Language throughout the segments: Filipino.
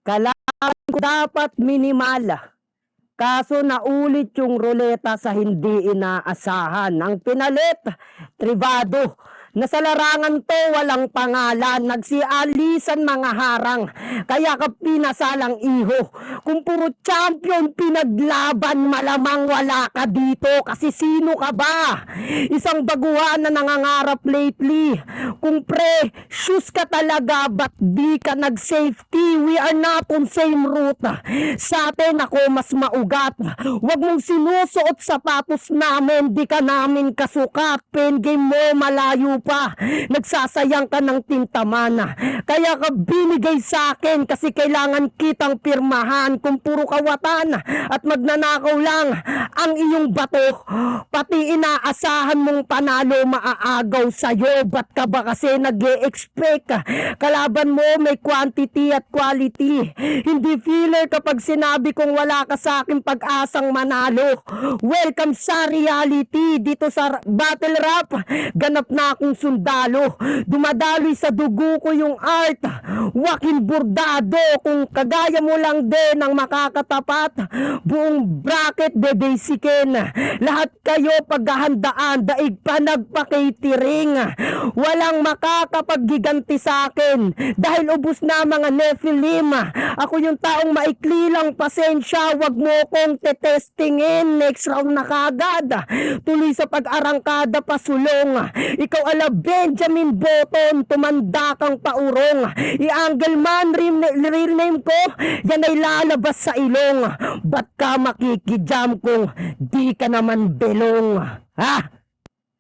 Kailangan ko dapat minimal. Kaso naulit yung ruleta sa hindi inaasahan. Ang pinalit, tribado. Na sa larangan to walang pangalan, nagsialisan mga harang, kaya ka pinasalang iho. Kung puro champion pinaglaban, malamang wala ka dito, kasi sino ka ba? Isang baguhan na nangangarap lately. Kung shoes ka talaga, ba't di ka nag-safety? We are not on same route. Sa atin ako mas maugat. Huwag mong sinusuot sapatos namin, di ka namin kasukat. Pen game mo malayo pa, nagsasayang ka ng tintamana. Kaya ka binigay sa akin kasi kailangan kitang pirmahan. Kung puro kawatan at magnanakaw lang ang iyong bato, pati inaasahan mong panalo maaagaw sa'yo. Ba't ka ba kasi nag-e-expect? Kalaban mo may quantity at quality. Hindi filler kapag sinabi kong wala ka sa akin pag-asang manalo. Welcome sa reality. Dito sa battle rap, ganap na akong sundalo. Dumadaloy sa dugo ko yung art. Wakin bordado. Kung kagaya mo lang din ang makakatapat, buong bracket bebasikin. Lahat kayo paghahandaan, daig pa nagpa-catering. Walang makakapaggiganti sa akin dahil ubos na mga Nephilim. Ako yung taong maikli lang, pasensya. Wag mo kong tetestingin. Next round na kagad. Tuloy sa pag-arangkada pasulong. Ikaw ala Benjamin Button, tumanda kang paurong. I-angle man real name ko, yan ay lalabas sa ilong. Ba't ka makikijam kung di ka naman belong?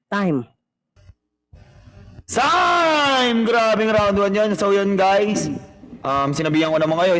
Time. Grabing round 1 yan. So yun guys, sinabihan ko naman kayo,